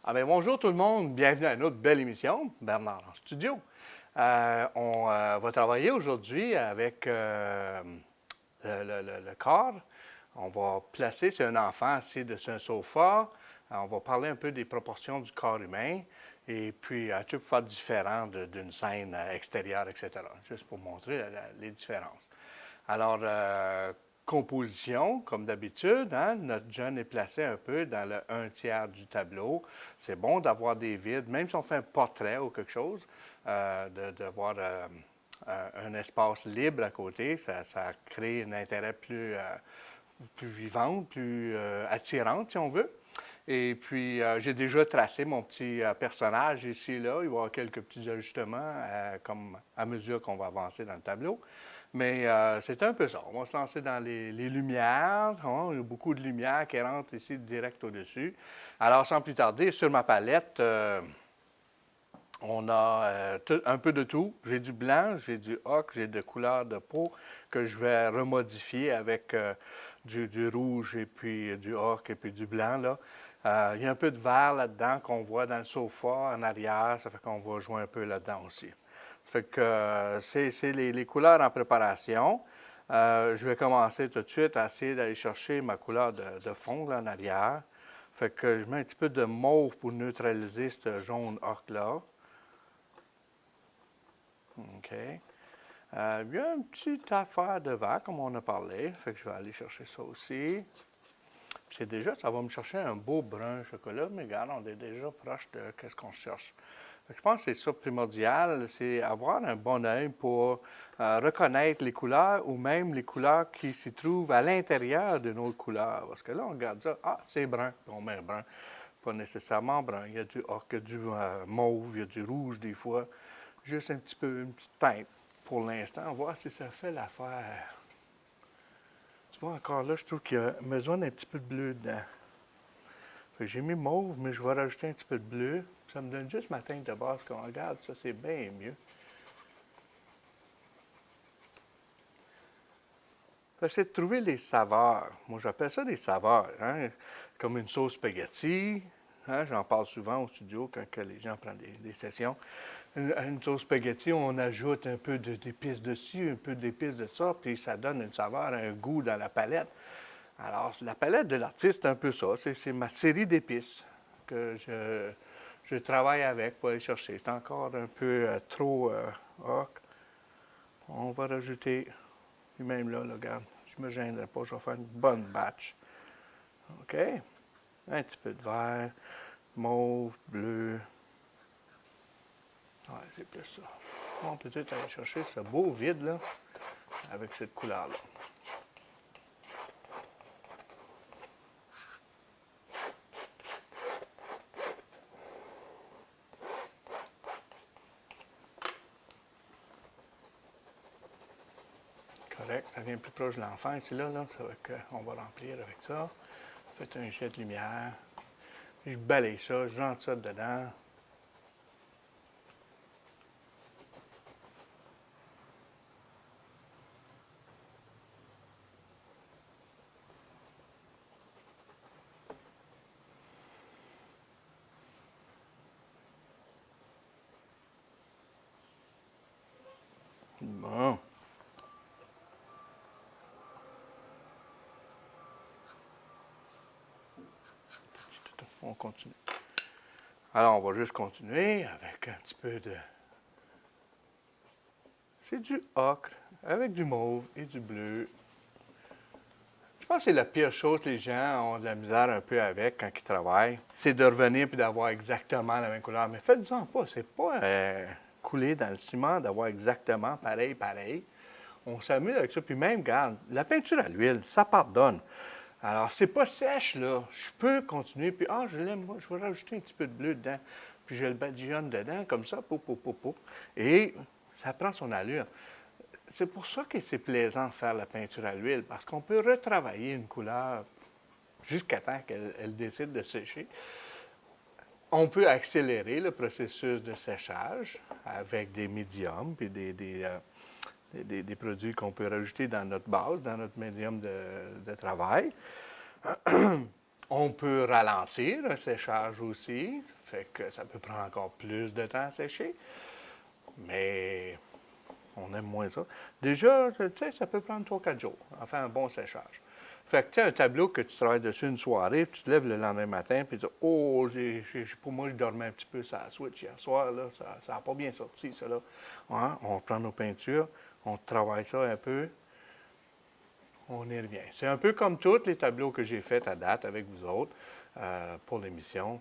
Bonjour tout le monde, bienvenue à une autre belle émission, Bernard en studio. On va travailler aujourd'hui avec le corps. On va placer, c'est un enfant assis dessus un sofa. On va parler un peu des proportions du corps humain et puis un truc faire différent d'une scène extérieure, etc. Juste pour montrer les différences. Alors, composition, comme d'habitude, hein, notre jeune est placé un peu dans le un tiers du tableau. C'est bon d'avoir des vides, même si on fait un portrait ou quelque chose, d'avoir un espace libre à côté. Ça crée un intérêt plus vivante, plus attirante, si on veut. Et puis, j'ai déjà tracé mon petit personnage ici et là. Il va y avoir quelques petits ajustements comme à mesure qu'on va avancer dans le tableau. Mais c'est un peu ça. On va se lancer dans les lumières. Hein. Il y a beaucoup de lumière qui rentre ici direct au-dessus. Alors, sans plus tarder, sur ma palette, on a un peu de tout. J'ai du blanc, j'ai du ocre, j'ai de couleurs de peau que je vais remodifier avec du rouge et puis du ocre et puis du blanc. Là. Il y a un peu de vert là-dedans qu'on voit dans le sofa en arrière. Ça fait qu'on va jouer un peu là-dedans aussi. Ça fait que c'est les couleurs en préparation. Je vais commencer tout de suite à essayer d'aller chercher ma couleur de fond là, en arrière. Fait que je mets un petit peu de mauve pour neutraliser ce jaune ocre-là. OK. Il y a une petite affaire de vert, comme on a parlé. Fait que je vais aller chercher ça aussi. C'est déjà, ça va me chercher un beau brun chocolat, mais regarde, on est déjà proche de ce qu'on cherche. Je pense que c'est ça primordial, c'est avoir un bon œil pour reconnaître les couleurs ou même les couleurs qui s'y trouvent à l'intérieur de nos couleurs. Parce que là, on regarde ça, c'est brun, on met brun. Pas nécessairement brun. Il y a du ocre, il y a du mauve, il y a du rouge des fois. Juste un petit peu, une petite teinte pour l'instant, voir si ça fait l'affaire. Tu vois, encore là, je trouve qu'il y a besoin d'un petit peu de bleu dedans. Fait que j'ai mis mauve, mais je vais rajouter un petit peu de bleu. Ça me donne juste ma teinte de base qu'on regarde. Ça, c'est bien mieux. J'essaie de trouver les saveurs. Moi, j'appelle ça des saveurs. Hein? Comme une sauce spaghetti. Hein? J'en parle souvent au studio quand les gens prennent des sessions. Une sauce spaghetti, on ajoute un peu d'épices dessus, un peu d'épices de ça, puis ça donne une saveur, un goût dans la palette. Alors, la palette de l'artiste, c'est un peu ça. C'est ma série d'épices que je travaille avec pour aller chercher. C'est encore un peu trop ocre. On va rajouter, puis même là, regarde, je ne me gênerai pas, je vais faire une bonne batch. OK? Un petit peu de vert, mauve, bleu. Ouais, c'est plus ça. On peut peut-être aller chercher ce beau vide là, avec cette couleur-là. Correct, ça vient plus proche de l'enfant ici là, ça fait qu'on va remplir avec ça. Faites un jet de lumière. Puis je balaye ça, je rentre ça dedans. Bon. On continue. Alors, on va juste continuer avec un petit peu de... C'est du ocre avec du mauve et du bleu. Je pense que c'est la pire chose que les gens ont de la misère un peu avec quand ils travaillent. C'est de revenir et d'avoir exactement la même couleur. Mais faites-en pas, c'est pas couler dans le ciment d'avoir exactement pareil. On s'amuse avec ça. Puis même, regarde, la peinture à l'huile, ça pardonne. Alors, c'est pas sèche, là. Je peux continuer, puis je l'aime, moi, je vais rajouter un petit peu de bleu dedans. Puis je le badigeonne dedans, comme ça, pou. Et ça prend son allure. C'est pour ça que c'est plaisant de faire la peinture à l'huile, parce qu'on peut retravailler une couleur jusqu'à temps qu'elle décide de sécher. On peut accélérer le processus de séchage avec des médiums puis des produits qu'on peut rajouter dans notre base, dans notre médium de travail. On peut ralentir un séchage aussi, fait que ça peut prendre encore plus de temps à sécher, mais on aime moins ça. Déjà, tu sais, ça peut prendre 3 4 jours, enfin un bon séchage. Fait que tu sais, un tableau que tu travailles dessus une soirée, puis tu te lèves le lendemain matin, puis tu dis, oh, pour moi, je dormais un petit peu sur la Switch hier soir, là, ça n'a pas bien sorti, ça, là. Ouais, on prend nos peintures, on travaille ça un peu, on y revient. C'est un peu comme tous les tableaux que j'ai faits à date avec vous autres pour l'émission.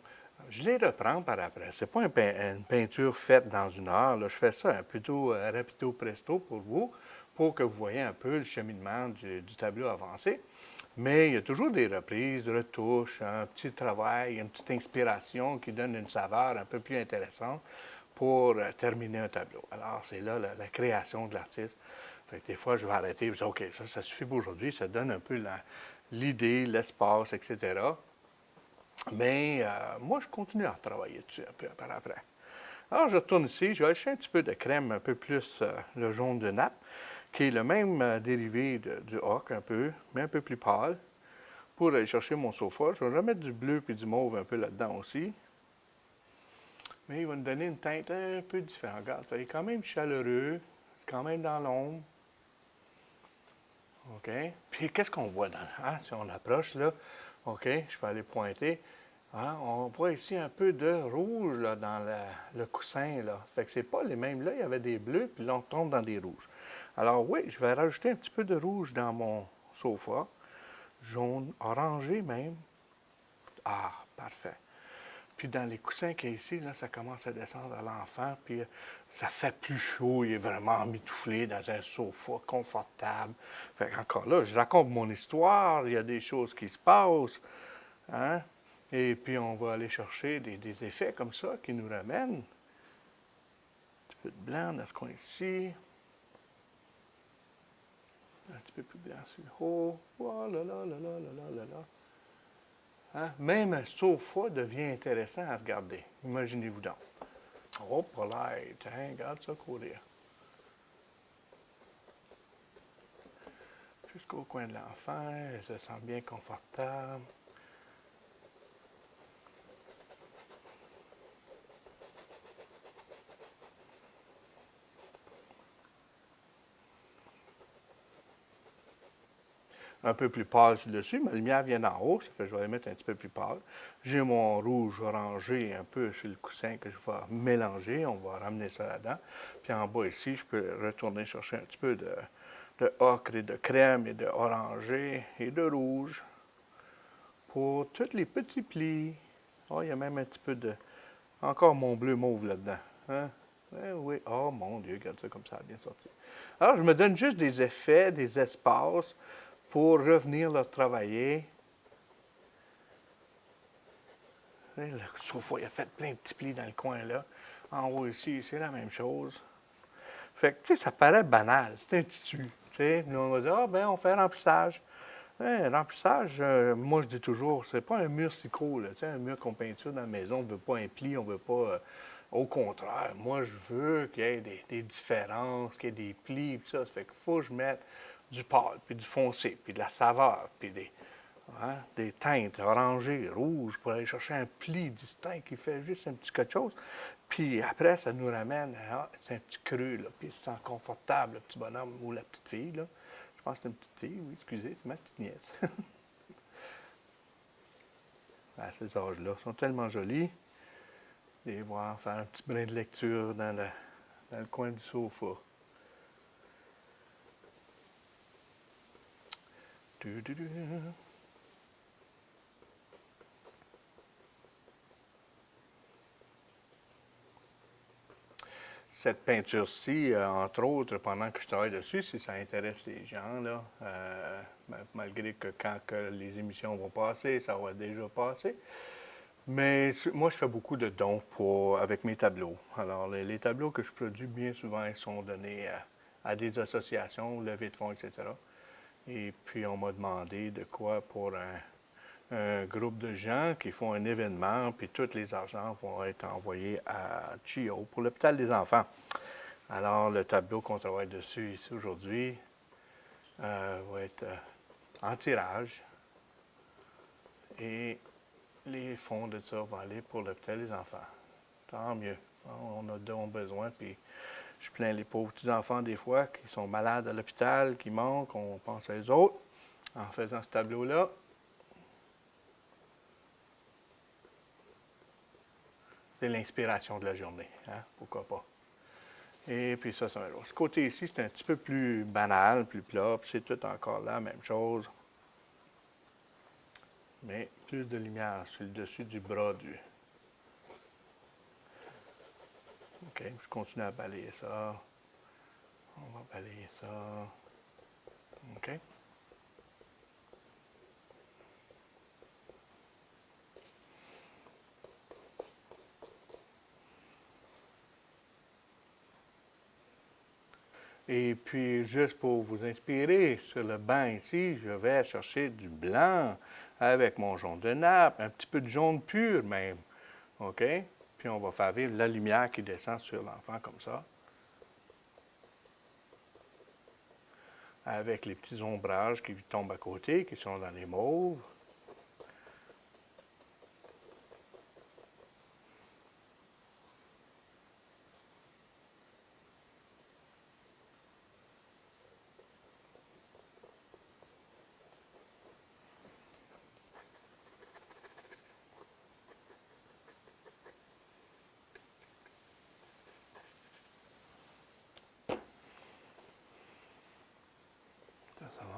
Je les reprends par après. Ce n'est pas une peinture faite dans une heure. Là. Je fais ça plutôt rapido presto pour vous, pour que vous voyez un peu le cheminement du tableau avancé. Mais il y a toujours des reprises, des retouches, un petit travail, une petite inspiration qui donne une saveur un peu plus intéressante pour terminer un tableau. Alors, c'est là la création de l'artiste. Fait que des fois, je vais arrêter et dire, OK, ça suffit pour aujourd'hui, ça donne un peu l'idée, l'espace, etc. Mais moi, je continue à travailler dessus un peu par après. Alors, je retourne ici, je vais acheter un petit peu de crème, un peu plus le jaune de nappe, qui est le même dérivé du hoc un peu, mais un peu plus pâle. Pour aller chercher mon sofa, je vais remettre du bleu et du mauve un peu là-dedans aussi. Mais il va nous donner une teinte un peu différente. Regarde, il est quand même chaleureux, quand même dans l'ombre. OK? Puis qu'est-ce qu'on voit dans si on approche là, OK, je vais aller pointer. On voit ici un peu de rouge là, dans le coussin. Là. Fait que c'est pas les mêmes. Là, il y avait des bleus, puis là, on tombe dans des rouges. Alors oui, je vais rajouter un petit peu de rouge dans mon sofa. Jaune, orangé même. Ah, parfait. Puis dans les coussins qu'il y a ici, là, ça commence à descendre à l'enfant, puis ça fait plus chaud, il est vraiment mitouflé dans un sofa confortable. Fait qu'encore là, je raconte mon histoire, il y a des choses qui se passent, hein? Et puis on va aller chercher des effets comme ça qui nous ramènent. Un petit peu de blanc dans ce coin ici. Un petit peu plus blanc sur le haut. Oh là là là là là là là là. Hein? Même un sofa devient intéressant à regarder. Imaginez-vous donc. Oh, polite, hein? Regarde ça courir. Jusqu'au coin de l'enfant, elle se sent bien confortable. Un peu plus pâle sur le dessus, ma lumière vient d'en haut, ça fait que je vais la mettre un petit peu plus pâle. J'ai mon rouge orangé un peu sur le coussin que je vais mélanger, on va ramener ça là-dedans. Puis en bas ici, je peux retourner chercher un petit peu de ocre et de crème et de orangé et de rouge pour tous les petits plis. Oh, il y a même un petit peu de... Encore mon bleu mauve là-dedans. Hein? Eh oui, oh mon Dieu, regarde ça comme ça a bien sorti. Alors, je me donne juste des effets, des espaces pour revenir leur travailler. Le sofa, il a fait plein de petits plis dans le coin là. En haut ici, c'est la même chose. Fait que, tu sais, ça paraît banal. C'est un tissu. Tu sais, nous, on va dire, ah, ben, on fait remplissage. Remplissage, moi, je dis toujours, c'est pas un mur psycho, là. Tu sais, un mur qu'on peinture dans la maison, on ne veut pas un pli, on ne veut pas. Au contraire, moi, je veux qu'il y ait des différences, qu'il y ait des plis, puis ça. Ça fait qu'il faut que je mette du pâle, puis du foncé, puis de la saveur, puis des teintes orangées, rouges, pour aller chercher un pli distinct qui fait juste un petit quelque chose. Puis après, ça nous ramène à c'est un petit creux, là, puis c'est confortable, le petit bonhomme ou la petite fille. Là. Je pense que c'est une petite fille, oui, excusez, c'est ma petite nièce. À ces âges-là, ils sont tellement jolis. Les voir faire un petit brin de lecture dans le coin du sofa. Du, du, du. Cette peinture-ci, entre autres, pendant que je travaille dessus, si ça intéresse les gens, là, malgré que quand que les émissions vont passer, ça va déjà passer. Mais moi, je fais beaucoup de dons avec mes tableaux. Alors, les tableaux que je produis, bien souvent, ils sont donnés à des associations, levées de fonds, etc. Et puis, on m'a demandé de quoi pour un groupe de gens qui font un événement, puis tous les argents vont être envoyés à CHIO pour l'hôpital des enfants. Alors, le tableau qu'on travaille dessus ici aujourd'hui va être en tirage. Et les fonds de ça vont aller pour l'hôpital des enfants. Tant mieux. On a donc besoin, puis je plains les pauvres petits-enfants des fois qui sont malades à l'hôpital, qui manquent, on pense à eux autres en faisant ce tableau-là. C'est l'inspiration de la journée, hein? Pourquoi pas. Et puis ça, c'est un autre. Ce côté ici, c'est un petit peu plus banal, plus plat, puis c'est tout encore la même chose. Mais plus de lumière sur le dessus du bras du... OK, je continue à balayer ça. On va balayer ça. OK. Et puis, juste pour vous inspirer, sur le banc ici, je vais chercher du blanc avec mon jaune de nappe, un petit peu de jaune pur même. OK? Puis on va faire vivre la lumière qui descend sur l'enfant comme ça. Avec les petits ombrages qui tombent à côté, qui sont dans les mauves. Ça va.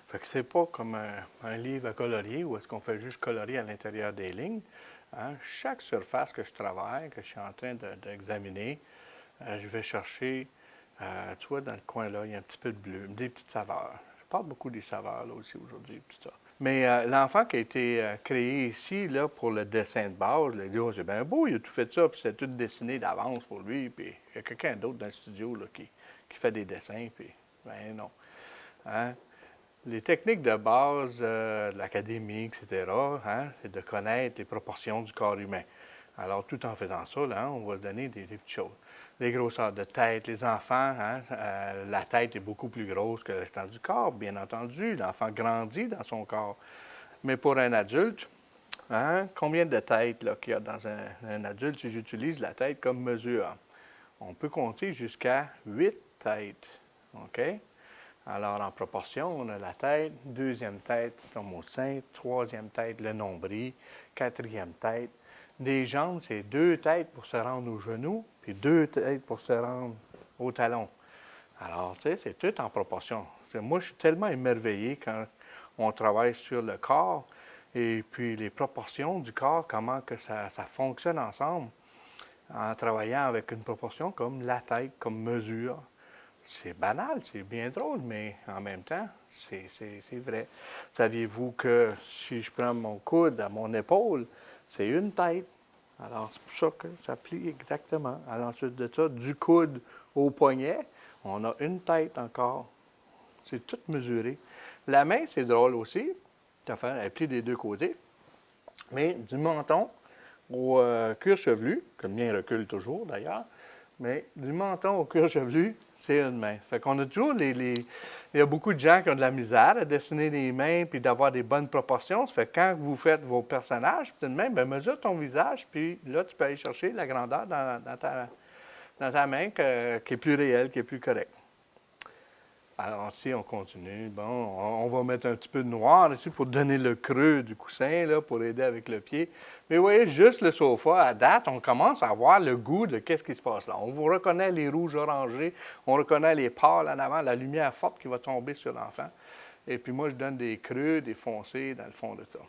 Fait que c'est pas comme un livre à colorier où est-ce qu'on fait juste colorier à l'intérieur des lignes. Hein. Chaque surface que je travaille, que je suis en train d'examiner, je vais chercher, tu vois, dans le coin là, il y a un petit peu de bleu, des petites saveurs. Je parle beaucoup des saveurs là aussi aujourd'hui, tout ça. Mais l'enfant qui a été créé ici là, pour le dessin de base, le gars, c'est bien beau, il a tout fait ça, puis c'est tout dessiné d'avance pour lui, puis il y a quelqu'un d'autre dans le studio là, qui fait des dessins, puis ben non. Hein? Les techniques de base de l'académie, etc., hein, c'est de connaître les proportions du corps humain. Alors, tout en faisant ça, là, hein, on va donner des petites choses. Les grosseurs de tête, les enfants, hein, la tête est beaucoup plus grosse que le restant du corps, bien entendu. L'enfant grandit dans son corps. Mais pour un adulte, hein, combien de têtes qu'il y a dans un adulte si j'utilise la tête comme mesure? On peut compter jusqu'à 8 têtes. OK? Alors, en proportion, on a la tête, deuxième tête, comme au sein, troisième tête, le nombril, quatrième tête. Des jambes, c'est 2 têtes pour se rendre aux genoux, puis 2 têtes pour se rendre au talon. Alors, tu sais, c'est tout en proportion. Moi, je suis tellement émerveillé quand on travaille sur le corps et puis les proportions du corps, comment que ça fonctionne ensemble en travaillant avec une proportion comme la tête, comme mesure. C'est banal, c'est bien drôle, mais en même temps, c'est vrai. Saviez-vous que si je prends mon coude à mon épaule, c'est une tête? Alors, c'est pour ça que ça plie exactement. Alors, ensuite de ça, du coude au poignet, on a une tête encore. C'est tout mesuré. La main, c'est drôle aussi. Elle plie des deux côtés. Mais du menton au cuir chevelu, que le mien recule toujours d'ailleurs, mais du menton au cuir chevelu, c'est une main. Fait qu'on a toujours il y a beaucoup de gens qui ont de la misère à dessiner les mains puis d'avoir des bonnes proportions. Ça fait que quand vous faites vos personnages, puis une main, ben mesure ton visage, puis là, tu peux aller chercher la grandeur dans ta main qui est plus réelle, qui est plus correcte. Alors, si on continue, bon, on va mettre un petit peu de noir ici pour donner le creux du coussin, là, pour aider avec le pied. Mais vous voyez, juste le sofa, à date, on commence à avoir le goût de qu'est-ce qui se passe là. On vous reconnaît les rouges orangés, on reconnaît les pâles en avant, la lumière forte qui va tomber sur l'enfant. Et puis moi, je donne des creux, des foncés dans le fond de ça.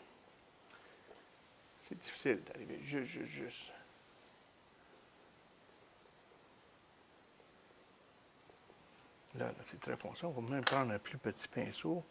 C'est difficile d'arriver juste. Là, c'est très foncé. On va même prendre un plus petit pinceau.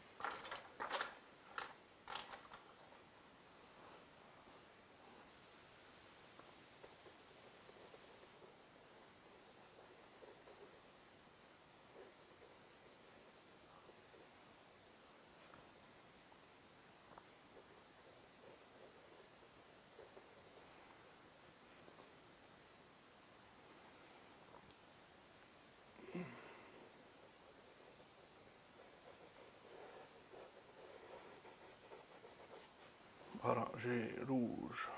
j'ai rouge.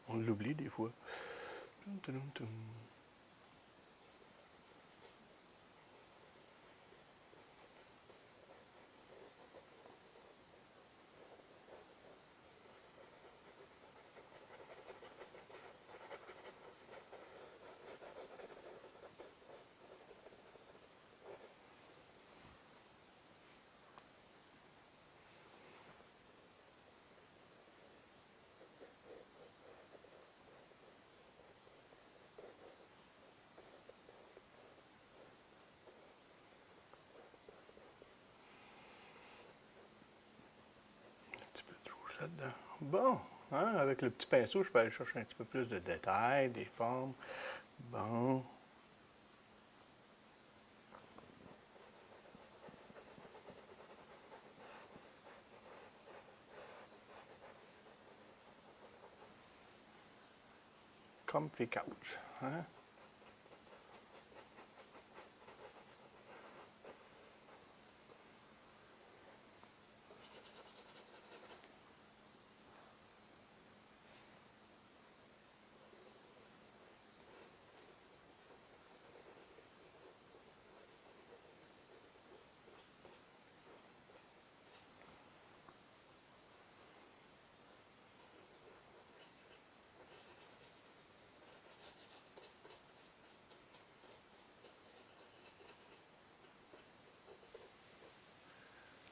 On l'oublie des fois. Tum, tum, tum. Là-dedans. Bon, hein, avec le petit pinceau, je peux aller chercher un petit peu plus de détails, des formes. Bon. Comfy couch. Hein?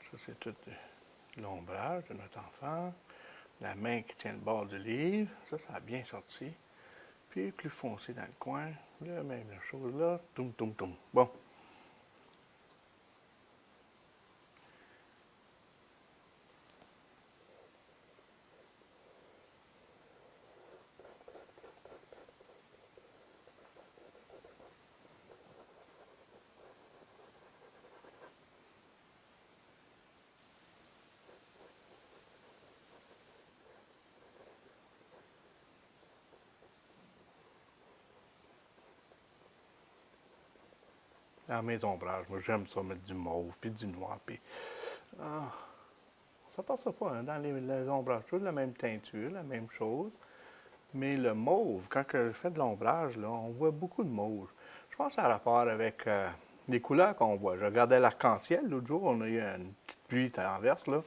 Ça, c'est tout l'ombrage de notre enfant. La main qui tient le bord du livre. Ça a bien sorti. Puis plus foncé dans le coin. La même chose là. Toum, toum, toum. Bon. Dans mes ombrages, moi j'aime ça mettre du mauve, puis du noir, puis... Ah, ça passe pas, hein, dans les ombrages, toujours la même teinture, la même chose. Mais le mauve, quand je fais de l'ombrage, là, on voit beaucoup de mauve. Je pense que ça a rapport avec les couleurs qu'on voit. Je regardais l'arc-en-ciel l'autre jour, on a eu une petite pluie renverse, là.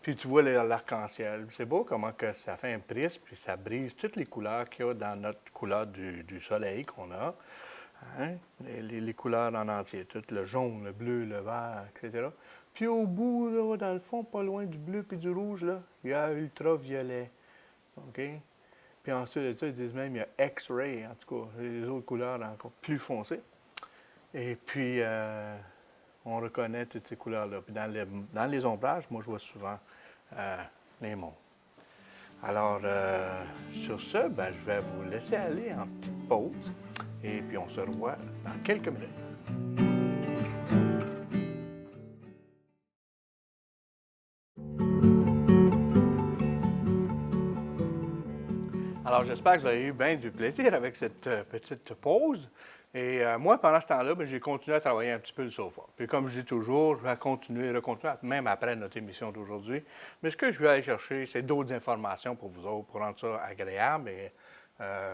Puis tu vois l'arc-en-ciel. C'est beau comment que ça fait un prisme, puis ça brise toutes les couleurs qu'il y a dans notre couleur du soleil qu'on a. Hein? Les couleurs en entier, tout le jaune, le bleu, le vert, etc. Puis au bout, là, dans le fond, pas loin du bleu et du rouge, là, il y a ultraviolet. OK? Puis ensuite de ça, ils disent même qu'il y a X-ray, en tout cas, les autres couleurs encore plus foncées. Et puis, on reconnaît toutes ces couleurs-là. Puis dans les ombrages, moi, je vois souvent les monts. Alors, sur ce, ben, je vais vous laisser aller en petite pause. Et puis, on se revoit dans quelques minutes. Alors, j'espère que vous avez eu bien du plaisir avec cette petite pause. Et moi, pendant ce temps-là, ben, j'ai continué à travailler un petit peu le sofa. Puis comme je dis toujours, je vais continuer, même après notre émission d'aujourd'hui. Mais ce que je vais aller chercher, c'est d'autres informations pour vous autres, pour rendre ça agréable et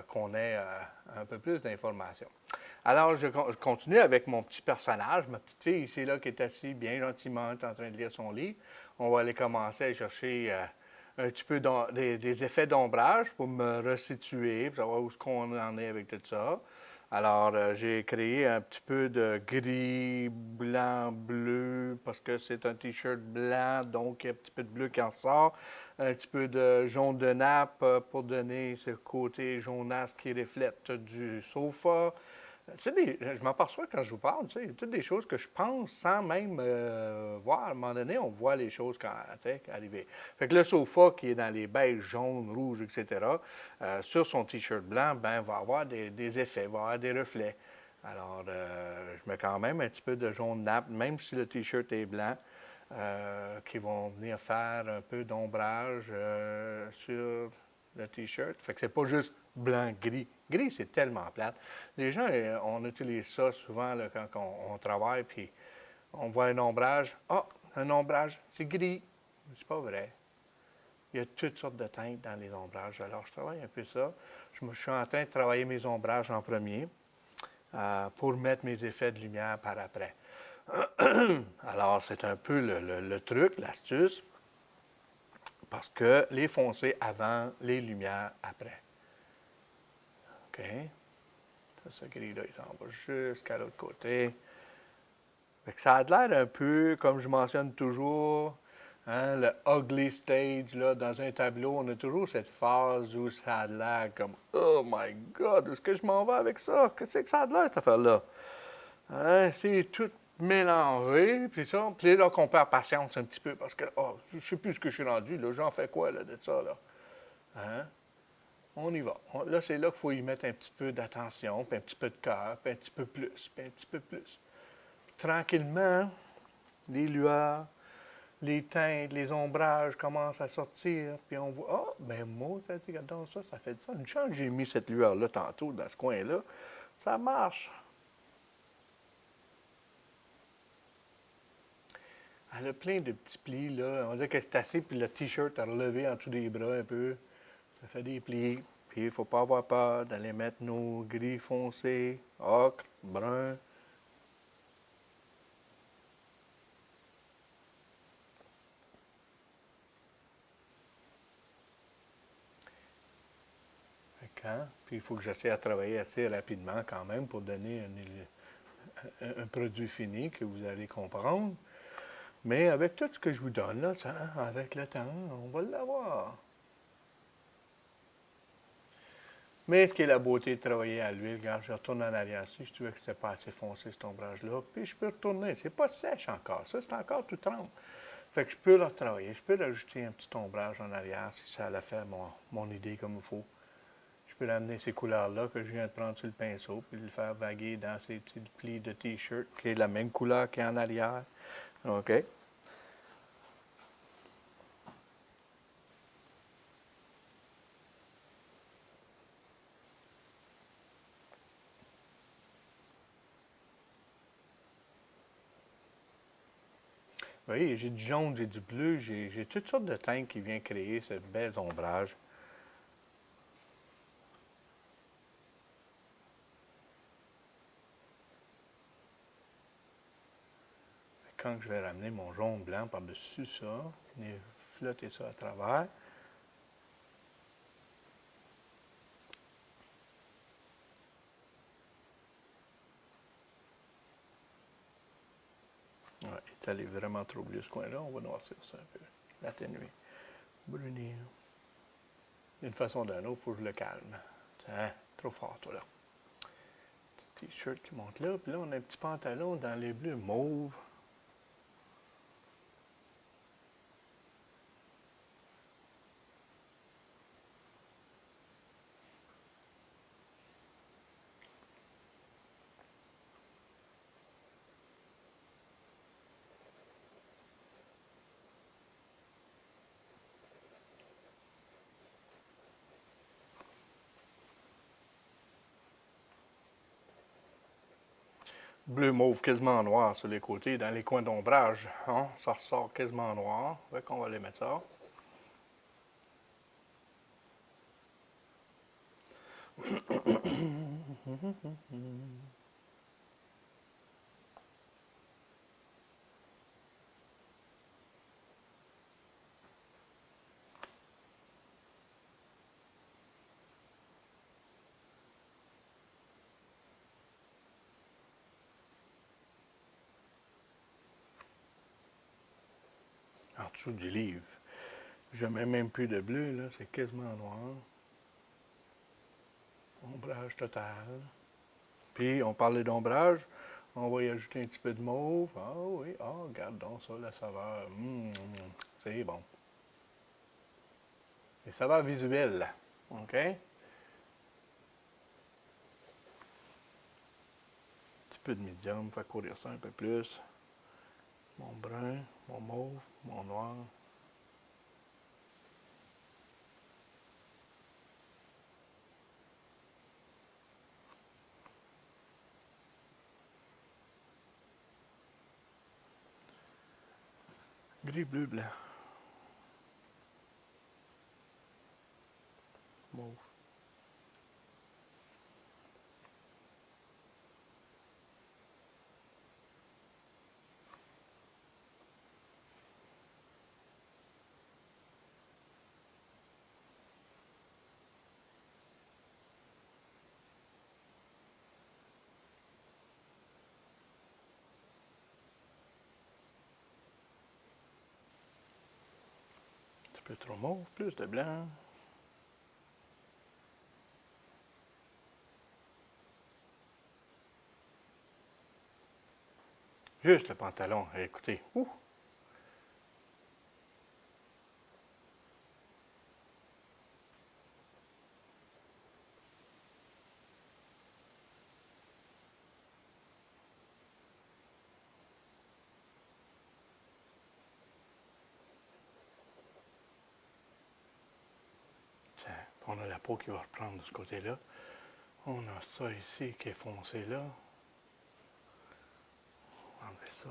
qu'on ait un peu plus d'informations. Alors, je continue avec mon petit personnage, ma petite fille ici, là, qui est assise bien gentiment, en train de lire son livre. On va aller commencer à chercher un petit peu des effets d'ombrage pour me resituer, pour savoir où est-ce qu'on en est avec tout ça. Alors, j'ai créé un petit peu de gris, blanc, bleu, parce que c'est un T-shirt blanc, donc il y a un petit peu de bleu qui en sort. Un petit peu de jaune de nappe pour donner ce côté jaunasse qui reflète du sofa. Je m'aperçois quand je vous parle, tu sais, toutes des choses que je pense sans même voir. À un moment donné, on voit les choses quand, arriver. Fait que le sofa qui est dans les beiges, jaunes, rouges, etc., sur son T-shirt blanc, ben, va avoir des effets, va avoir des reflets. Alors, je mets quand même un petit peu de jaune nappe, même si le T-shirt est blanc, qui vont venir faire un peu d'ombrage sur le T-shirt. Fait que c'est pas juste blanc-gris. Gris, c'est tellement plate. Les gens, on utilise ça souvent là, quand on travaille, puis on voit un ombrage. Ah, un ombrage, c'est gris. C'est pas vrai. Il y a toutes sortes de teintes dans les ombrages. Alors, je travaille un peu ça. Je suis en train de travailler mes ombrages en premier pour mettre mes effets de lumière par après. Alors, c'est un peu le truc, l'astuce, parce que les foncés avant, les lumières après. OK? Ce gris-là, il s'en va jusqu'à l'autre côté. Fait que ça a l'air un peu, comme je mentionne toujours, hein, le ugly stage, là, dans un tableau, on a toujours cette phase où ça a l'air comme Oh my God, où est-ce que je m'en vais avec ça? Qu'est-ce que ça a l'air, cette affaire-là? Hein, c'est tout mélangé, puis ça. Puis là qu'on perd patience un petit peu parce que oh, je sais plus ce que je suis rendu, là, j'en fais quoi là, de ça, là? Hein? On y va. Là, c'est là qu'il faut y mettre un petit peu d'attention, puis un petit peu de cœur, puis un petit peu plus, puis un petit peu plus. Tranquillement, les lueurs, les teintes, les ombrages commencent à sortir, puis on voit, ah, ben moi, regarde ça, ça fait ça. Une chance que j'ai mis cette lueur-là tantôt dans ce coin-là, ça marche. Elle a plein de petits plis, là. On dirait que c'est assez, puis le t-shirt a relevé en dessous des bras un peu. Ça fait des plis. Puis il ne faut pas avoir peur d'aller mettre nos gris foncés, ocre, brun. Puis il faut que j'essaie de travailler assez rapidement quand même pour donner un produit fini que vous allez comprendre. Mais avec tout ce que je vous donne, là, ça, avec le temps, on va l'avoir. Mais ce qui est la beauté de travailler à l'huile, regarde, je retourne en arrière ici, je trouvais que c'était pas assez foncé cet ombrage-là, puis je peux retourner. C'est pas sèche encore, ça, c'est encore tout trempe. Fait que je peux le retravailler, je peux rajouter un petit ombrage en arrière si ça allait faire mon idée comme il faut. Je peux ramener ces couleurs-là que je viens de prendre sur le pinceau, puis le faire vaguer dans ces petits plis de t-shirt, qui est la même couleur qu'en arrière. OK? Oui, j'ai du jaune, j'ai du bleu, j'ai toutes sortes de teintes qui viennent créer ce bel ombrage. Quand je vais ramener mon jaune blanc par-dessus ça, venir flotter ça à travers. Ouais, il est allé vraiment trop bleu ce coin-là, on va noircir ça un peu, l'atténuer, brunir. D'une façon ou d'une autre, il faut que je le calme. Hein, trop fort, toi, là. Petit t-shirt qui monte là, puis là, on a un petit pantalon dans les bleus mauves. Bleu mauve quasiment noir sur les côtés, dans les coins d'ombrage. Hein? Ça ressort quasiment noir. Fait qu'on va les mettre ça. En dessous du livre. Je mets même plus de bleu, là, c'est quasiment noir. Ombrage total. Puis, on parlait d'ombrage, on va y ajouter un petit peu de mauve. Ah oui, regarde donc ça, la saveur. C'est bon. Les saveurs visuelles. OK? Un petit peu de médium, faire courir ça un peu plus. Mon brun, mon mauve, mon noir. Gris, bleu, blanc. peu trop mauve, plus de blanc. Juste le pantalon, écoutez. Ouh. Tiens, on a la peau qui va reprendre de ce côté-là. On a ça ici qui est foncé là. On va enlever ça.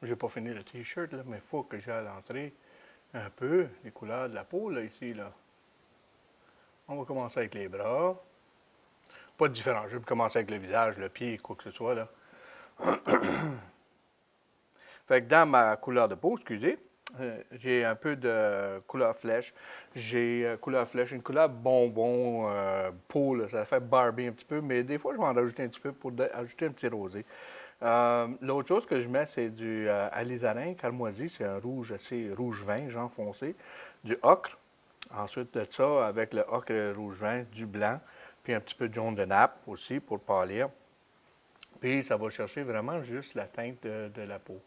J'ai pas fini le t-shirt, là, mais il faut que j'aille entrer un peu les couleurs de la peau, là, ici, là. On va commencer avec les bras. Pas de différence. Je vais commencer avec le visage, le pied, quoi que ce soit, là. Fait que dans ma couleur de peau, excusez, j'ai un peu de couleur flèche. J'ai couleur flèche, une couleur bonbon, peau, là, ça fait Barbie un petit peu, mais des fois, je vais en rajouter un petit peu pour ajouter un petit rosé. L'autre chose que je mets, c'est du alizarin carmoisi, c'est un rouge assez rouge vin, genre foncé, du ocre. Ensuite de ça, avec le ocre et le rouge vin, du blanc, puis un petit peu de jaune de nappe aussi pour pâlir. Puis ça va chercher vraiment juste la teinte de la peau.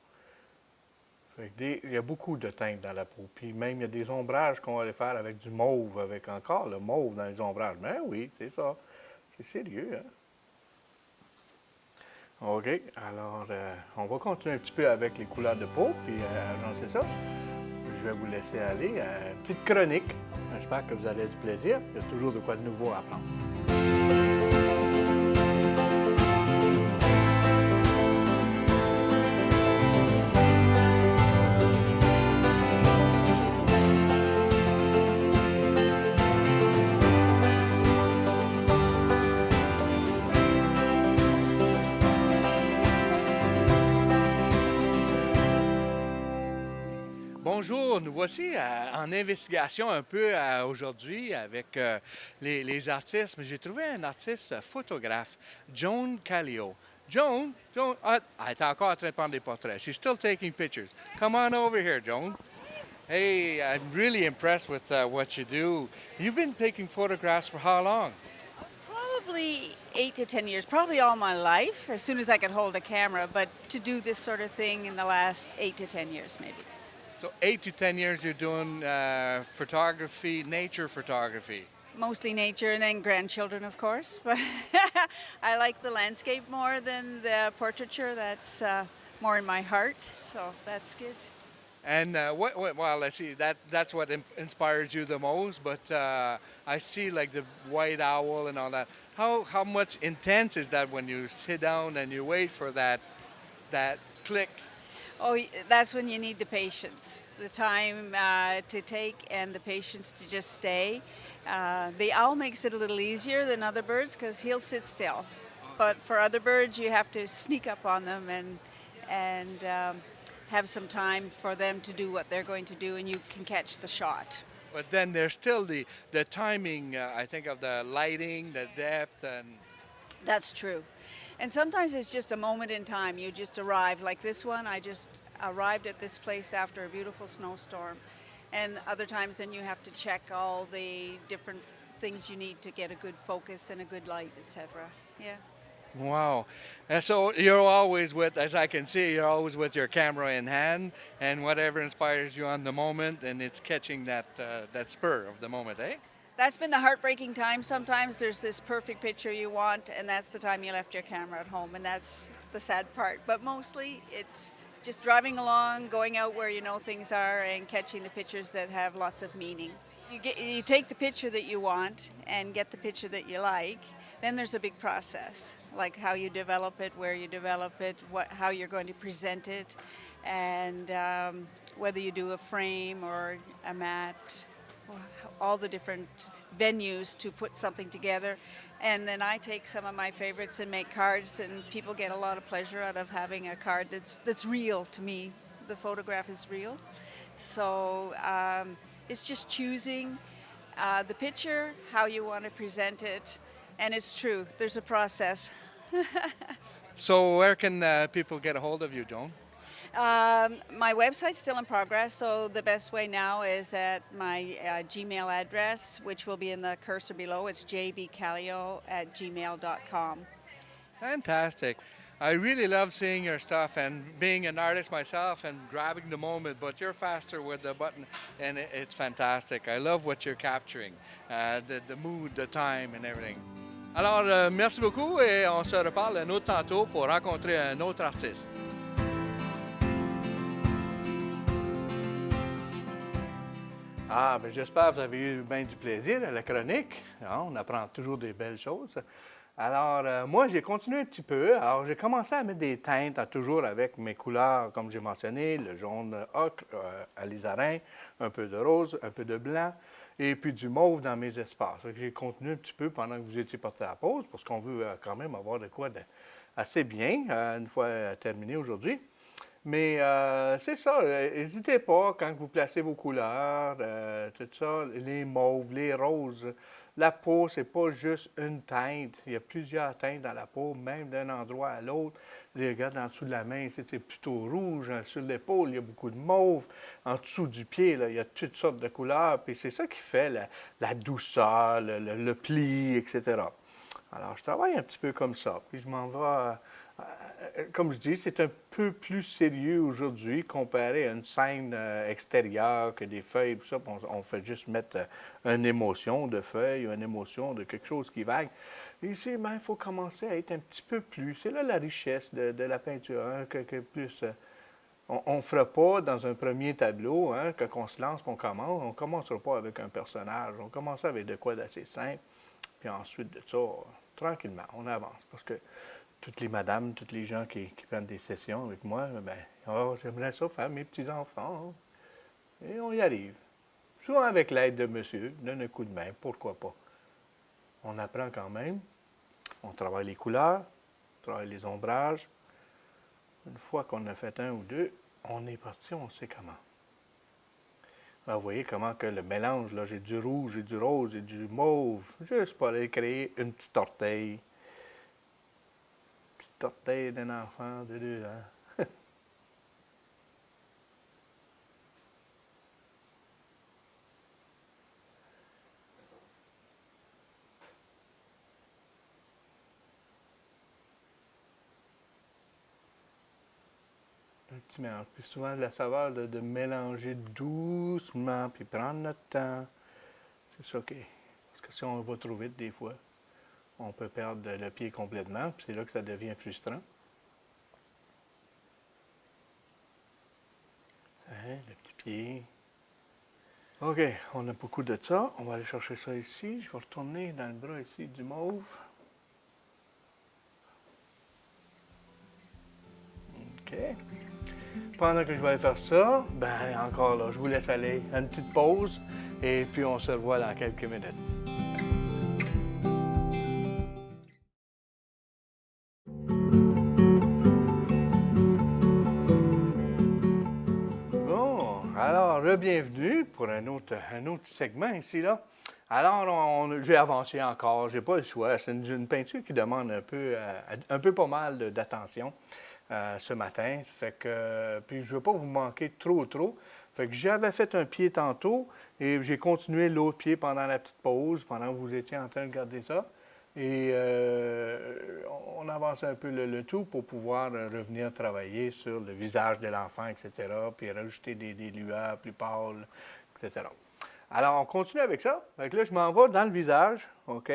Fait que il y a beaucoup de teintes dans la peau. Puis même, il y a des ombrages qu'on va aller faire avec du mauve, avec encore le mauve dans les ombrages. Ben oui, c'est ça. C'est sérieux, hein? OK. Alors, on va continuer un petit peu avec les couleurs de peau, puis agencer ça. Je vais vous laisser aller à une petite chronique. J'espère que vous allez du plaisir. Il y a toujours de quoi de nouveau à apprendre. Bonjour, nous voici en investigation un peu aujourd'hui avec les artistes. Mais j'ai trouvé un artiste photographe, Joan Callio. Joan, elle est encore en train de prendre des portraits. She's still taking pictures. Come on over here, Joan. Hey, I'm really impressed with what you do. You've been taking photographs for how long? Probably 8 to 10 years, probably all my life, as soon as I could hold a camera, but to do this sort of thing in the last 8 to 10 years, maybe. So 8 to 10 years you're doing photography, nature photography. Mostly nature and then grandchildren, of course. But I like the landscape more than the portraiture. That's more in my heart, so that's good. And well, let's see, that's what inspires you the most, but I see like the white owl and all that. How much intense is that when you sit down and you wait for that click? Oh, that's when you need the patience, the time to take, and the patience to just stay. The owl makes it a little easier than other birds because he'll sit still. But for other birds, you have to sneak up on them and have some time for them to do what they're going to do, and you can catch the shot. But then there's still the timing, I think, of the lighting, the depth, and That's true. And sometimes it's just a moment in time. You just arrive. Like this one, I just arrived at this place after a beautiful snowstorm. And other times, then you have to check all the different things you need to get a good focus and a good light, etc. Yeah. wow. And so you're always with, as I can see, you're always with your camera in hand, and whatever inspires you on the moment, and it's catching that spur of the moment, eh? That's been the heartbreaking time. Sometimes there's this perfect picture you want, and that's the time you left your camera at home, and that's the sad part. But mostly it's just driving along, going out where you know things are, and catching the pictures that have lots of meaning. You take the picture that you want and get the picture that you like. Then there's a big process, like how you develop it, where you develop it, how you're going to present it, and whether you do a frame or a mat, all the different venues to put something together. And then I take some of my favorites and make cards, and people get a lot of pleasure out of having a card that's real to me. The photograph is real. So it's just choosing The picture, how you want to present it, and it's true. There's a process. So where can people get a hold of you, Joan? My website's still in progress, so the best way now is at my Gmail address, which will be in the cursor below. It's jbcallio@gmail.com. Fantastic. I really love seeing your stuff and being an artist myself and grabbing the moment, but you're faster with the button and it's fantastic. I love what you're capturing, the mood, the time and everything. Alors, merci beaucoup et on se reparle un autre tantôt pour rencontrer un autre artiste. Ah, ben j'espère que vous avez eu bien du plaisir à la chronique. Hein, on apprend toujours des belles choses. Alors, moi, j'ai continué un petit peu. Alors, j'ai commencé à mettre des teintes, toujours avec mes couleurs, comme j'ai mentionné, le jaune ocre, alizarin, un peu de rose, un peu de blanc, et puis du mauve dans mes espaces. J'ai continué un petit peu pendant que vous étiez parti à la pause, parce qu'on veut quand même avoir de quoi assez bien, une fois terminé aujourd'hui. Mais c'est ça, n'hésitez pas quand vous placez vos couleurs, tout ça, les mauves, les roses. La peau, c'est pas juste une teinte. Il y a plusieurs teintes dans la peau, même d'un endroit à l'autre. Regarde en dessous de la main, c'est plutôt rouge. Sur l'épaule, il y a beaucoup de mauve. En dessous du pied, là, il y a toutes sortes de couleurs. Puis c'est ça qui fait la douceur, le pli, etc. Alors, je travaille un petit peu comme ça. Puis je m'en vais. Comme je dis, c'est un peu plus sérieux aujourd'hui comparé à une scène extérieure que des feuilles, tout ça. On fait juste mettre une émotion de feuilles, une émotion de quelque chose qui vague. Ici, il faut commencer à être un petit peu plus. C'est là la richesse de la peinture, hein, que plus. On ne fera pas dans un premier tableau, hein, quand on se lance, qu'on commence, on ne commencera pas avec un personnage. On commence avec de quoi d'assez simple. Puis ensuite de ça, tranquillement, on avance. Parce que toutes les madames, tous les gens qui prennent des sessions avec moi, ben, oh, j'aimerais ça faire mes petits-enfants. Hein. Et on y arrive. Souvent avec l'aide de monsieur, donne un coup de main, pourquoi pas. On apprend quand même, on travaille les couleurs, on travaille les ombrages. Une fois qu'on a fait un ou deux, on est parti, on sait comment. Alors, vous voyez comment que le mélange, là, j'ai du rouge, j'ai du rose, j'ai du mauve, juste pour aller créer une petite orteil. Orteil d'un enfant de 2 ans. Un petit mélange. Puis souvent, la saveur de mélanger doucement, puis prendre notre temps. C'est ça qui est. Parce que si on va trop vite, des fois, on peut perdre le pied complètement, puis c'est là que ça devient frustrant. Ça, le petit pied. OK, on a beaucoup de ça. On va aller chercher ça ici. Je vais retourner dans le bras ici du mauve. OK. Pendant que je vais aller faire ça, ben encore là, je vous laisse aller à une petite pause et puis on se revoit dans quelques minutes. Bon, alors, bienvenue pour un autre segment ici, là. Alors, j'ai avancé encore, j'ai pas le choix. C'est une peinture qui demande un peu pas mal d'attention ce matin. Fait que, puis je veux pas vous manquer trop. Fait que j'avais fait un pied tantôt et j'ai continué l'autre pied pendant la petite pause, pendant que vous étiez en train de regarder ça. Et on avance un peu le tout pour pouvoir revenir travailler sur le visage de l'enfant, etc., puis rajouter des lueurs plus pâles, etc. Alors, on continue avec ça. Donc là, je m'en vais dans le visage, OK?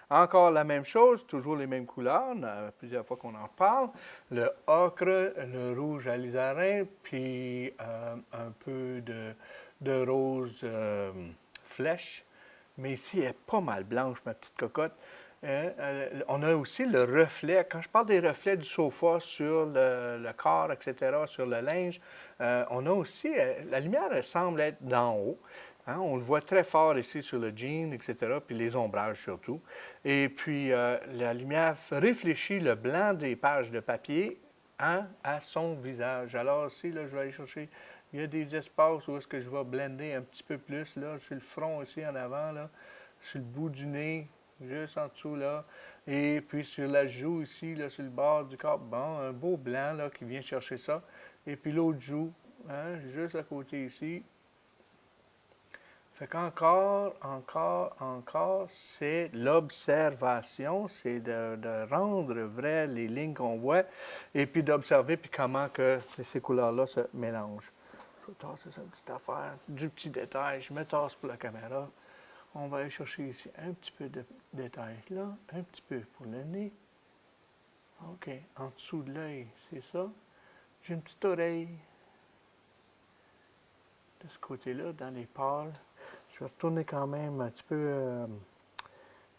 Encore la même chose, toujours les mêmes couleurs, plusieurs fois qu'on en parle. Le ocre, le rouge alizarin, puis un peu de rose flèche. Mais ici, elle est pas mal blanche, ma petite cocotte. On a aussi le reflet. Quand je parle des reflets du sofa sur le corps, etc., sur le linge, on a aussi, la lumière elle semble être d'en haut. Hein, on le voit très fort ici sur le jean, etc., puis les ombrages surtout. Et puis, la lumière réfléchit le blanc des pages de papier à son visage. Alors, ici, là, je vais aller chercher Il y a des espaces où est-ce que je vais blender un petit peu plus, là, sur le front aussi en avant, là, sur le bout du nez, juste en dessous, là. Et puis sur la joue ici, là, sur le bord du corps, bon, un beau blanc, là, qui vient chercher ça. Et puis l'autre joue, hein, juste à côté ici. Fait qu'encore, encore, c'est l'observation, c'est de rendre vrai les lignes qu'on voit et puis d'observer puis comment que ces couleurs-là se mélangent. Je vais tasser cette petite affaire, du petit détail, je me tasse pour la caméra. On va aller chercher ici un petit peu de détail là, un petit peu pour le nez. OK, en dessous de l'œil, c'est ça. J'ai une petite oreille de ce côté-là, dans les pâles. Je vais retourner quand même un petit peu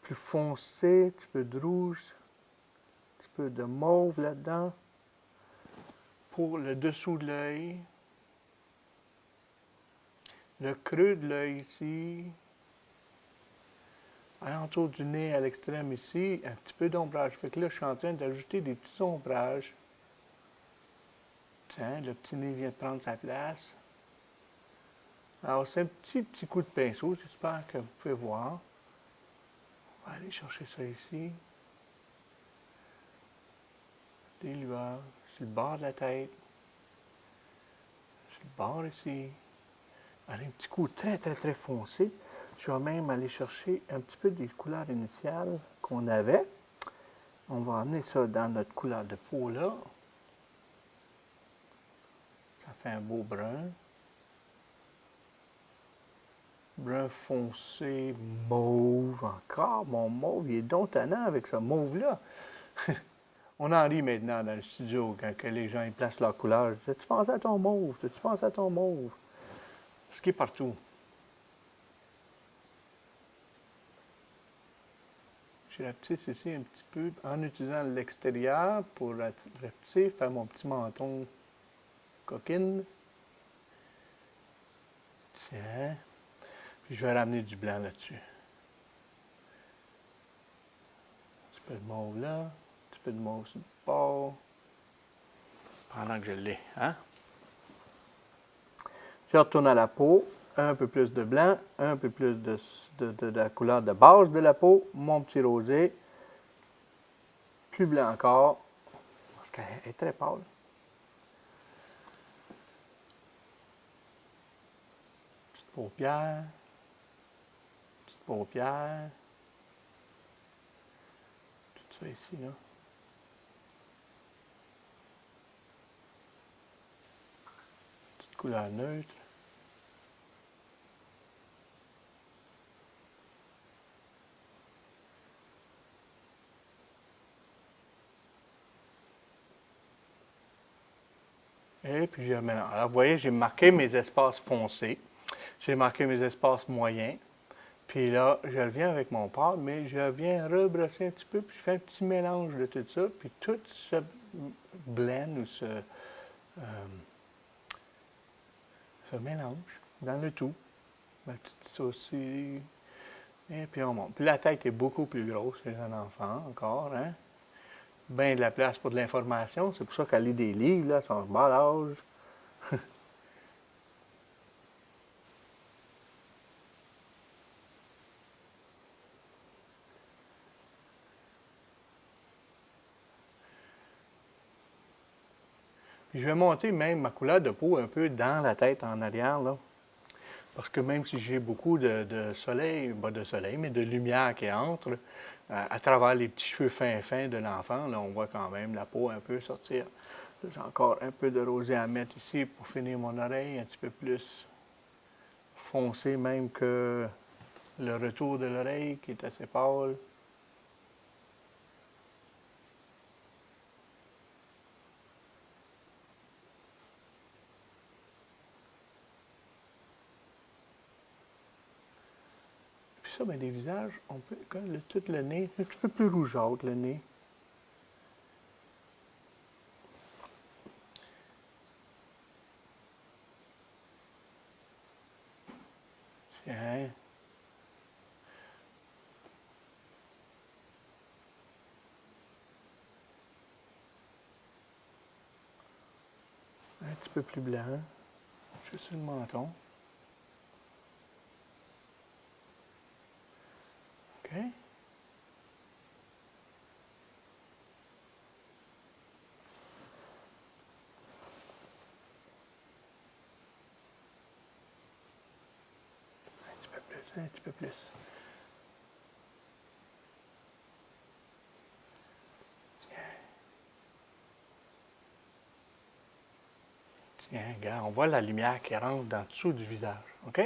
plus foncé, un petit peu de rouge, un petit peu de mauve là-dedans. Pour le dessous de l'œil, le creux de l'œil ici, alentour du nez à l'extrême ici, un petit peu d'ombrage. Fait que là, je suis en train d'ajouter des petits ombrages. Tiens, le petit nez vient de prendre sa place. Alors, c'est un petit coup de pinceau, j'espère que vous pouvez voir. On va aller chercher ça ici. Des lueurs sur le bord de la tête, sur le bord ici. Allez, un petit coup très foncé. Je vais même aller chercher un petit peu des couleurs initiales qu'on avait. On va amener ça dans notre couleur de peau là. Ça fait un beau brun. Brun foncé, mauve encore. Mon mauve, il est donc tannant avec ce mauve-là. On en rit maintenant dans le studio quand que les gens ils placent leur couleur. Je dis, as-tu pensé à ton mauve? As-tu pensé à ton mauve? Ce qui est partout. Je rapetisse ici un petit peu en utilisant l'extérieur pour rapetisser, faire mon petit menton coquine. Tiens. Puis je vais ramener du blanc là-dessus. Un petit peu de mauve là, un petit peu de mauve sur le bord. Pendant que je l'ai, hein? Je retourne à la peau, un peu plus de blanc, un peu plus de la couleur de base de la peau, mon petit rosé, plus blanc encore, parce qu'elle est très pâle. Petite paupière, petite paupière, tout ça ici, là. Petite couleur neutre. Et puis, je mélange. Alors, vous voyez, j'ai marqué mes espaces foncés. J'ai marqué mes espaces moyens. Puis là, je reviens avec mon pâle, mais je viens rebrosser un petit peu, puis je fais un petit mélange de tout ça. Puis tout se blend ou se mélange dans le tout. Ma petite saucisse. Et puis on monte. Puis la tête est beaucoup plus grosse que un enfant encore, hein? Bien de la place pour de l'information. C'est pour ça qu'elle lit des livres, là, à son bas âge. Puis je vais monter même ma couleur de peau un peu dans la tête en arrière, là. Parce que même si j'ai beaucoup de soleil, pas de soleil, mais de lumière qui entre, à travers les petits cheveux fins de l'enfant, là, on voit quand même la peau un peu sortir. J'ai encore un peu de rosé à mettre ici pour finir mon oreille, un petit peu plus foncé même que le retour de l'oreille qui est assez pâle. Puis ça, bien, les visages, on peut, comme tout le nez, un petit peu plus rougeâtre le nez. Tiens. Un petit peu plus blanc. Juste sur le menton. OK. Un petit peu plus, un petit peu plus. Tiens, regarde, on voit la lumière qui rentre dans dessous du visage. OK?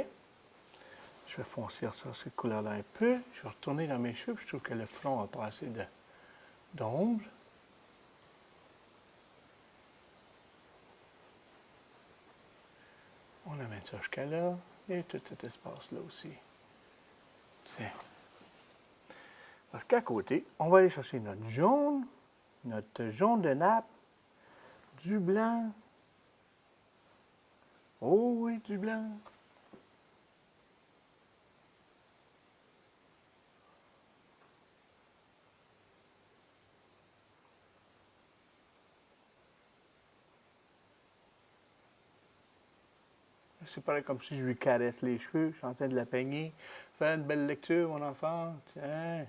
Je vais foncir ça, cette couleur-là un peu. Je vais retourner dans mes cheveux, puis je trouve que le front a pas assez d'ombre. On amène ça jusqu'à là, et tout cet espace-là aussi. Tiens. Parce qu'à côté, on va aller chercher notre jaune de nappe, du blanc. Oh oui, du blanc. C'est pareil comme si je lui caresse les cheveux, je suis en train de la peigner. Fais une belle lecture, mon enfant. Tiens,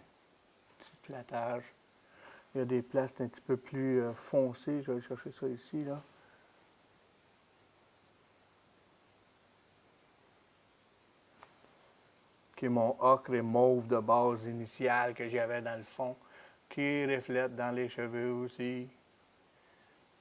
petit flattage. Il y a des places un petit peu plus foncées. Je vais aller chercher ça ici, là. Qui est mon ocre et mauve de base initiale que j'avais dans le fond, qui reflète dans les cheveux aussi.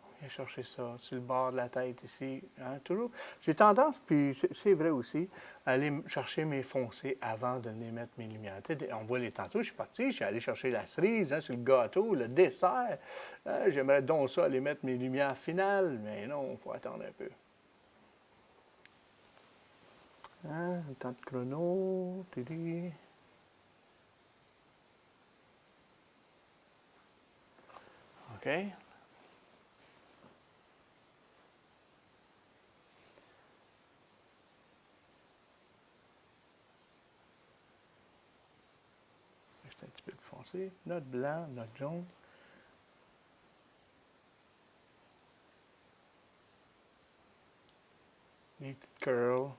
On vient chercher ça sur le bord de la tête ici. Hein, toujours. J'ai tendance, puis c'est vrai aussi, à aller chercher mes foncés avant de les mettre mes lumières. On voit les tantôt, je suis parti, je suis allé chercher la cerise sur le gâteau, le dessert. Hein, j'aimerais donc ça aller mettre mes lumières finales, mais non, il faut attendre un peu. Hein, un temps de chrono. Tidi. OK. Juste un petit peu plus foncé. Notre blanc, notre jaune. Les petites curls.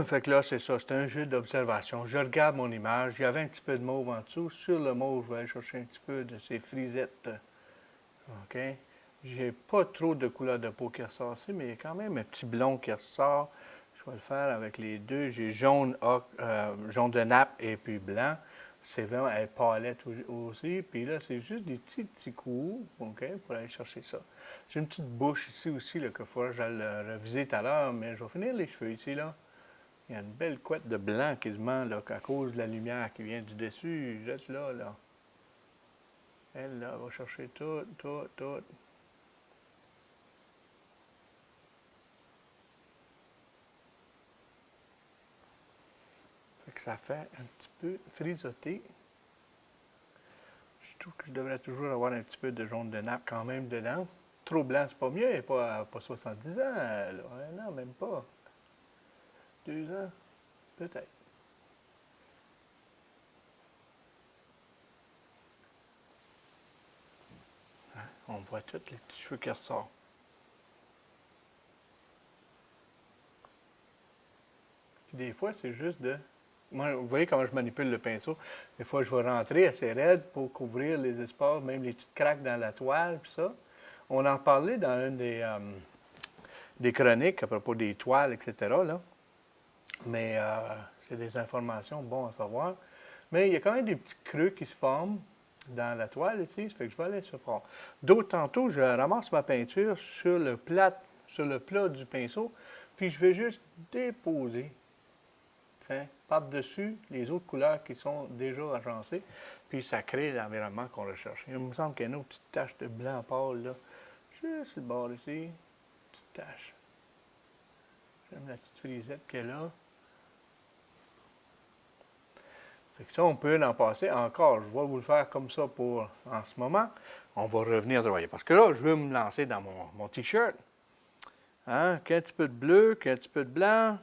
Fait que là, c'est ça, c'est un jeu d'observation. Je regarde mon image, il y avait un petit peu de mauve en dessous. Sur le mauve, je vais aller chercher un petit peu de ces frisettes. OK? J'ai pas trop de couleur de peau qui ressort ici, mais il y a quand même un petit blond qui ressort. Je vais le faire avec les deux. J'ai jaune, jaune de nappe et puis blanc. C'est vraiment une palette aussi. Puis là, c'est juste des petits coups, OK, pour aller chercher ça. J'ai une petite bouche ici aussi, là, qu'il faudra que j'aille reviser tout à l'heure, mais je vais finir les cheveux ici, là. Il y a une belle couette de blanc quasiment, là, à cause de la lumière qui vient du dessus. Juste là, là. Elle, là, va chercher tout, tout, tout. Fait que ça fait un petit peu frisotté. Je trouve que je devrais toujours avoir un petit peu de jaune de nappe quand même dedans. Trop blanc, c'est pas mieux, pas 70 ans, là. Non, même pas. 2 ans, peut-être. Hein? On voit tous les petits cheveux qui ressortent. Puis des fois, c'est juste de... Moi, vous voyez comment je manipule le pinceau. Des fois, je vais rentrer assez raide pour couvrir les espaces, même les petites craques dans la toile, puis ça. On en parlait dans une des chroniques à propos des toiles, etc. Là. Mais c'est des informations bonnes à savoir. Mais il y a quand même des petits creux qui se forment dans la toile ici, ça fait que je vais aller sur fort. D'autres tantôt, je ramasse ma peinture sur le plat du pinceau, puis je vais juste déposer par-dessus les autres couleurs qui sont déjà agencées, puis ça crée l'environnement qu'on recherche. Il me semble qu'il y a une autre petite tache de blanc pâle, là, juste sur le bord ici, petite tache. J'aime la petite frisette qu'elle a. Fait que ça, on peut en passer encore. Je vais vous le faire comme ça pour en ce moment. On va revenir travailler. Parce que là, je veux me lancer dans mon T-shirt. Hein? Qu'un petit peu de bleu, qu'un petit peu de blanc.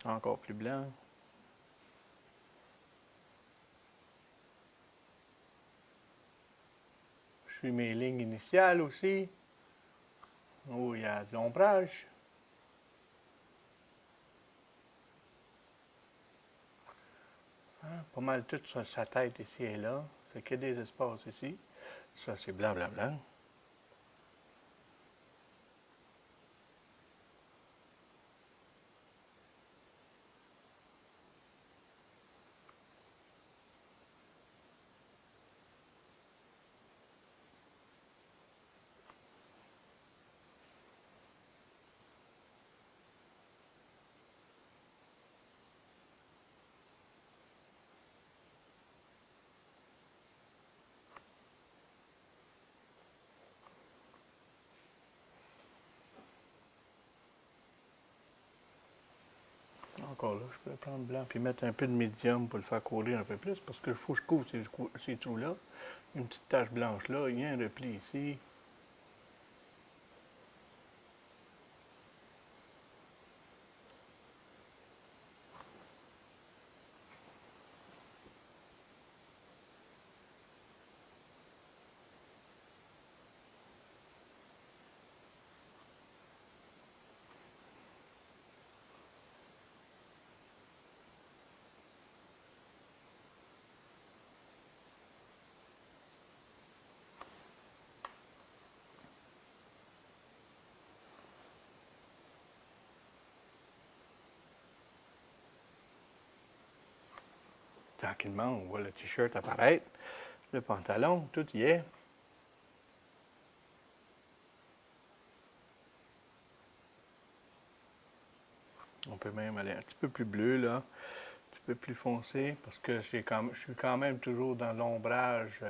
Encore plus blanc. Je suis mes lignes initiales aussi. Oh, il y a de l'ombrage. Hein? Pas mal tout sur sa tête ici et là. C'est que des espaces ici. Ça, c'est blanc, blanc, blanc. Encore là, je peux prendre blanc puis mettre un peu de médium pour le faire courir un peu plus parce qu'il faut que je couvre ces trous-là. Une petite tache blanche là, il y a un repli ici. Tranquillement, on voit le t-shirt apparaître, le pantalon, tout y est. On peut même aller un petit peu plus bleu, là, un petit peu plus foncé, parce que je suis quand même toujours dans l'ombrage.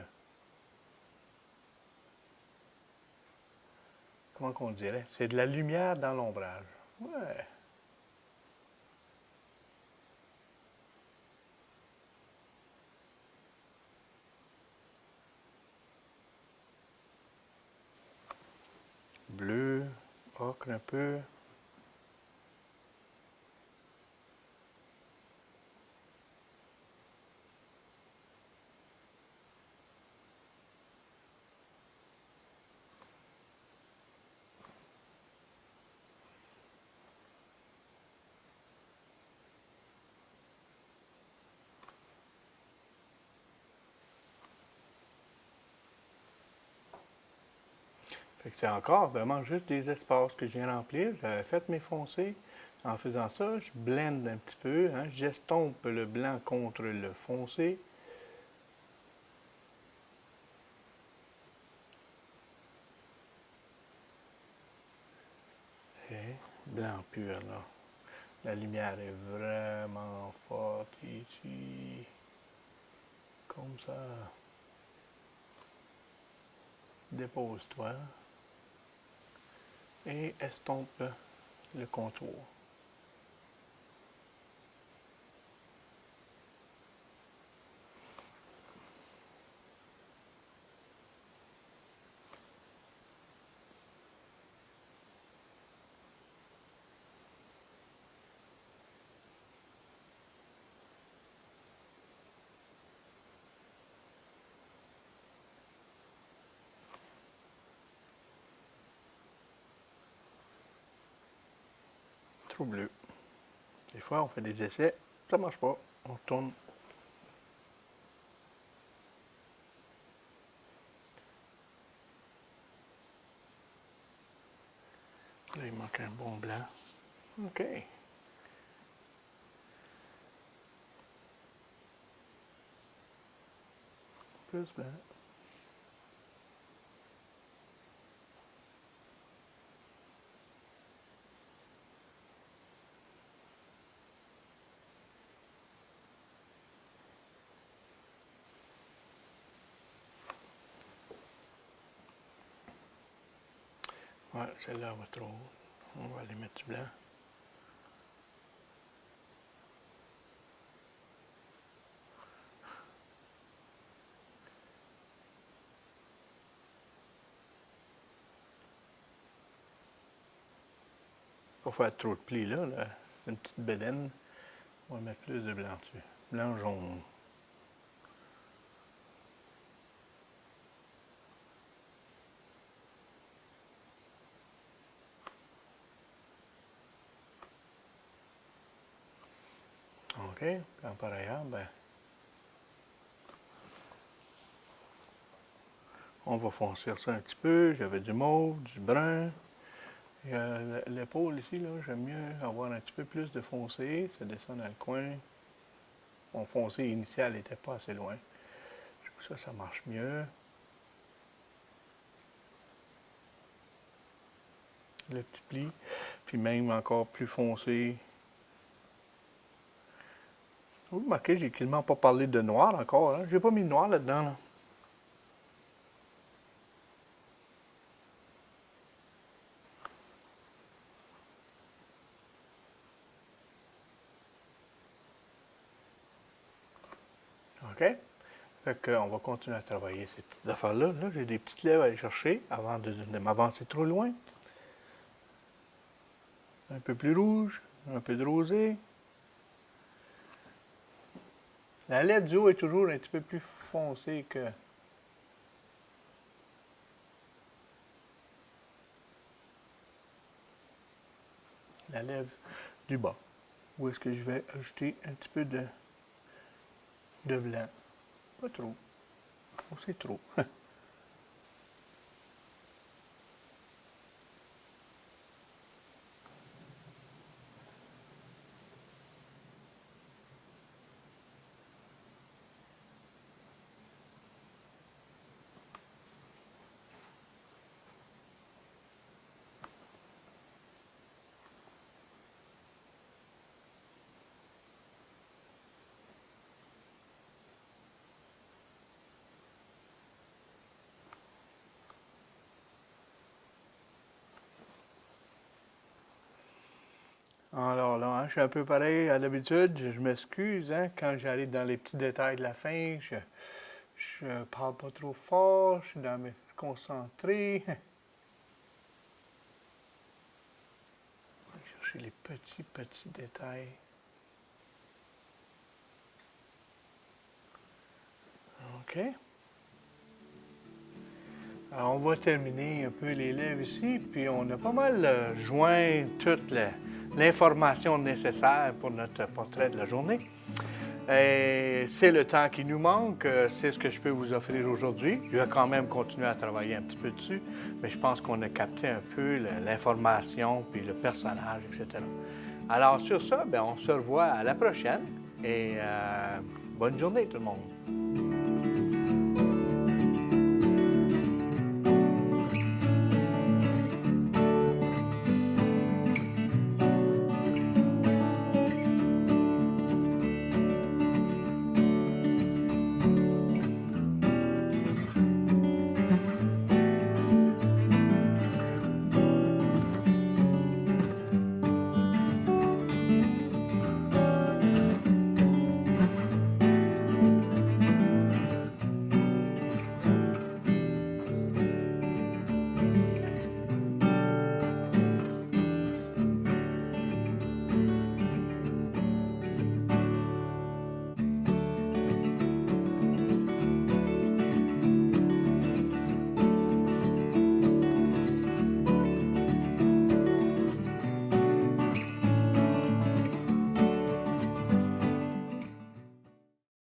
Comment qu'on dirait? C'est de la lumière dans l'ombrage. Ouais. Bleu, ocre un peu. Fait que c'est encore vraiment juste des espaces que je viens remplir. J'avais fait mes foncés. En faisant ça, je blende un petit peu, hein, j'estompe le blanc contre le foncé. Et blanc pur, là. La lumière est vraiment forte ici. Comme ça. Dépose-toi. Et estompe le contour. Trop bleu. Des fois, on fait des essais, ça marche pas. On retourne Avec un bon blanc. OK. Plus blanc. Ouais, celle-là va trop haut. On va aller mettre du blanc. Pas faire trop de plis là, une petite bédaine. On va mettre plus de blanc dessus. Blanc, jaune. OK. Puis en pareil, ben, on va foncir ça un petit peu. J'avais du mauve, du brun. L'épaule ici, là, j'aime mieux avoir un petit peu plus de foncé. Ça descend dans le coin. Mon foncé initial n'était pas assez loin. Du coup, ça marche mieux. Le petit pli. Puis même encore plus foncé. Vous remarquez, j'ai quasiment pas parlé de noir encore. Hein? J'ai pas mis de noir là-dedans. Là. OK? Fait qu'on va continuer à travailler ces petites affaires-là. Là, j'ai des petites lèvres à aller chercher avant de m'avancer trop loin. Un peu plus rouge, un peu de rosé. La lèvre du haut est toujours un petit peu plus foncée que la lèvre du bas. Où est-ce que je vais ajouter un petit peu de blanc. Pas trop. Oh, c'est trop. Alors là, hein, je suis un peu pareil à l'habitude. Je m'excuse hein, quand j'arrive dans les petits détails de la fin. Je parle pas trop fort. Je suis dans mes concentré. Je vais chercher les petits détails. OK. Alors, on va terminer un peu les lèvres ici, puis on a pas mal joint toute l'information nécessaire pour notre portrait de la journée. Et c'est le temps qui nous manque, c'est ce que je peux vous offrir aujourd'hui. Je vais quand même continuer à travailler un petit peu dessus, mais je pense qu'on a capté un peu l'information, puis le personnage, etc. Alors sur ça, bien, on se revoit à la prochaine et bonne journée tout le monde.